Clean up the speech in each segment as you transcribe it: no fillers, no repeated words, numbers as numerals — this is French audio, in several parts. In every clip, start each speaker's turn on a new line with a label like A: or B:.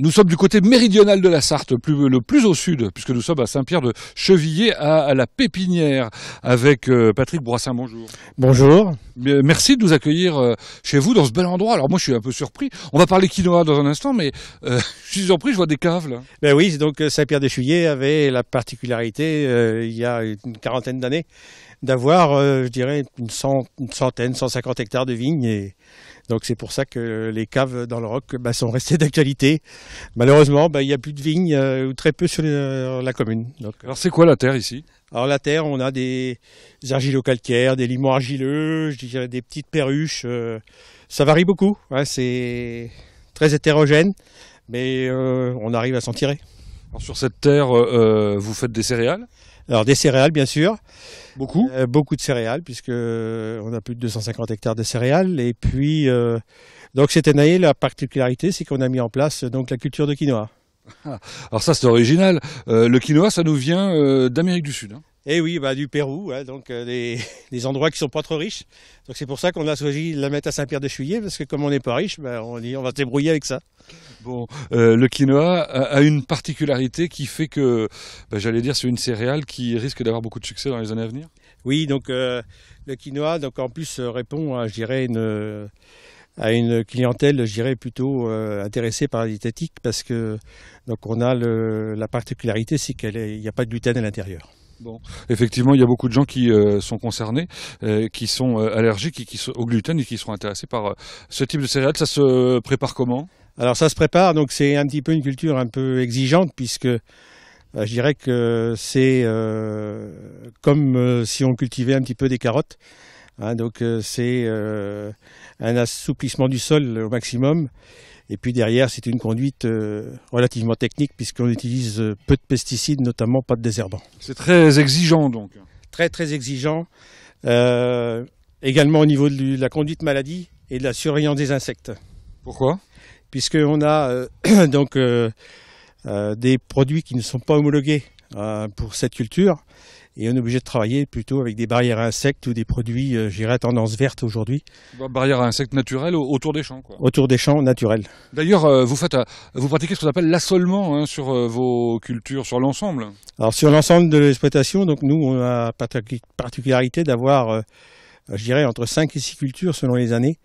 A: Nous sommes du côté méridional de la Sarthe, le plus au sud, puisque nous sommes à Saint-Pierre-de-Chevilliers, à la Pépinière, avec Patrick Broissin. Bonjour.
B: Bonjour.
A: Merci de nous accueillir chez vous dans ce bel endroit. Alors moi je suis un peu surpris. On va parler quinoa dans un instant, mais je suis surpris, je vois des caves là.
B: Ben oui, donc Saint-Pierre-de-Chevilliers avait la particularité, il y a une quarantaine d'années, d'avoir, je dirais, une centaine, 150 hectares de vignes. Et donc c'est pour ça que les caves dans le Roc sont restées d'actualité. Malheureusement, il n'y a plus de vignes, ou très peu sur la commune. Donc,
A: alors c'est quoi la terre ici?
B: Alors la terre, on a des argilo-calcaires, des limons argileux, je dirais des petites perruches. Ça varie beaucoup, hein, c'est très hétérogène, mais on arrive à s'en tirer.
A: Alors sur cette terre, vous faites des céréales?
B: Alors des céréales, bien sûr.
A: Beaucoup
B: beaucoup de céréales, puisque on a plus de 250 hectares de céréales. Et puis, donc cette année, la particularité, c'est qu'on a mis en place donc la culture de quinoa.
A: Alors ça c'est original. Le quinoa, ça nous vient d'Amérique du Sud. Hein.
B: Et oui, du Pérou, hein, donc des endroits qui sont pas trop riches. Donc c'est pour ça qu'on a choisi de la mettre à Saint-Pierre-de-Chevilliers, parce que comme on n'est pas riche, on dit on va se débrouiller avec ça.
A: Bon, le quinoa a une particularité qui fait que, j'allais dire, c'est une céréale qui risque d'avoir beaucoup de succès dans les années à venir.
B: Oui, donc le quinoa, donc en plus répond à, je dirais, à une clientèle, je dirais, plutôt intéressée par la diététique, parce que donc on a la particularité, c'est qu'il n'y a pas de gluten à l'intérieur.
A: Bon, effectivement, il y a beaucoup de gens qui sont concernés, qui sont allergiques et qui sont au gluten et qui sont intéressés par ce type de céréales. Ça se prépare comment?
B: Alors ça se prépare, donc c'est un petit peu une culture un peu exigeante, puisque je dirais que c'est comme si on cultivait un petit peu des carottes. Hein, donc c'est un assouplissement du sol au maximum. Et puis derrière, c'est une conduite relativement technique, puisqu'on utilise peu de pesticides, notamment pas de désherbants.
A: C'est très exigeant donc.
B: Très très exigeant. Également au niveau de la conduite maladie et de la surveillance des insectes.
A: Pourquoi?
B: Puisqu'on a donc des produits qui ne sont pas homologués pour cette culture. Et on est obligé de travailler plutôt avec des barrières à insectes ou des produits, je dirais, à tendance verte aujourd'hui.
A: Barrières à insectes naturelles autour des champs, quoi.
B: Autour des champs naturels.
A: D'ailleurs, vous pratiquez ce qu'on appelle l'assolement sur vos cultures, sur l'ensemble.
B: Alors sur l'ensemble de l'exploitation, donc nous, on a la particularité d'avoir, je dirais, entre 5 et 6 cultures selon les années,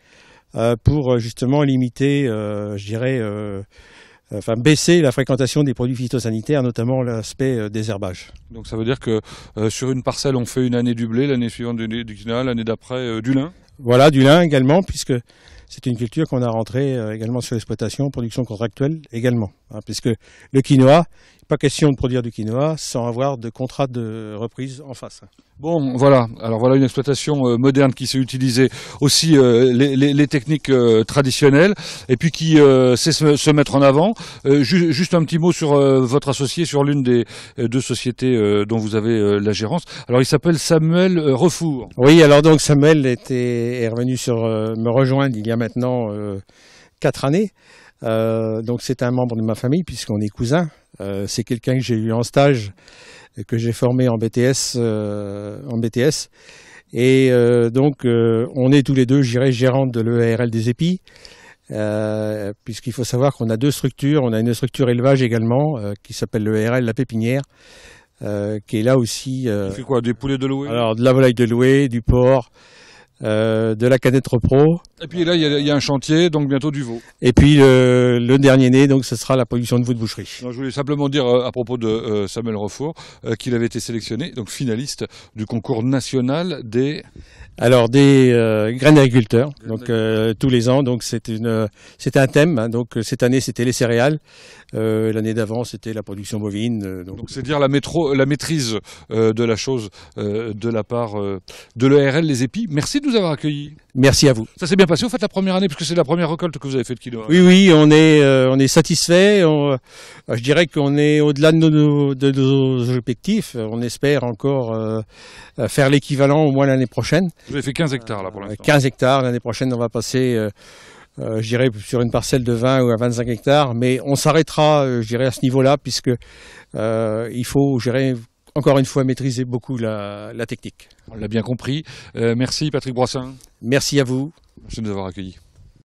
B: pour justement limiter, je dirais, baisser la fréquentation des produits phytosanitaires, notamment l'aspect désherbage.
A: Donc ça veut dire que sur une parcelle, on fait une année du blé, l'année suivante du quinoa, l'année d'après du lin?
B: Voilà, du lin également, puisque c'est une culture qu'on a rentrée également sur l'exploitation, production contractuelle également. Hein, puisque le quinoa, pas question de produire du quinoa sans avoir de contrat de reprise en face.
A: Bon, voilà. Alors voilà une exploitation moderne qui sait utiliser aussi les techniques traditionnelles et puis qui sait se mettre en avant. Juste un petit mot sur votre associé, sur l'une des deux sociétés dont vous avez la gérance. Alors il s'appelle Samuel Refour.
B: Oui, alors donc Samuel est revenu me rejoindre il y a maintenant 4 années. Donc c'est un membre de ma famille puisqu'on est cousins. C'est quelqu'un que j'ai eu en stage, que j'ai formé en BTS. Et donc on est tous les deux, je dirais, gérants de l'EARL des épis. Puisqu'il faut savoir qu'on a 2 structures. On a une structure élevage également qui s'appelle l'EARL La Pépinière, qui est là aussi.
A: Tu fais quoi, des poulets de louée?
B: Alors de la volaille de louée, du porc. De la canette repro.
A: Et puis là, il y a un chantier, donc bientôt du veau.
B: Et puis le dernier né, donc ce sera la production de veau de boucherie.
A: Non, je voulais simplement dire à propos de Samuel Refour qu'il avait été sélectionné, donc finaliste du concours national des...
B: Alors des graines d'agriculteurs, donc tous les ans, donc c'est un thème. Hein, donc cette année c'était les céréales, l'année d'avant c'était la production bovine.
A: Donc c'est dire la maîtrise de la chose de la part de l'EARL Les Épis. Merci de nous avoir accueillis.
B: Merci à vous.
A: Ça s'est bien passé, vous faites la première année, parce que c'est la première récolte que vous avez fait de quinoa.
B: Oui, on est satisfait. Je dirais qu'on est au-delà de nos objectifs. On espère encore faire l'équivalent au moins l'année prochaine.
A: Vous avez fait 15 hectares là pour l'instant.
B: 15 hectares, l'année prochaine on va passer, je dirais, sur une parcelle de 20 ou à 25 hectares. Mais on s'arrêtera, je dirais, à ce niveau-là, puisque il faut, je dirais, encore une fois, maîtriser beaucoup la technique.
A: On l'a bien compris. Merci Patrick Broissin.
B: Merci à vous.
A: Merci de nous avoir accueillis.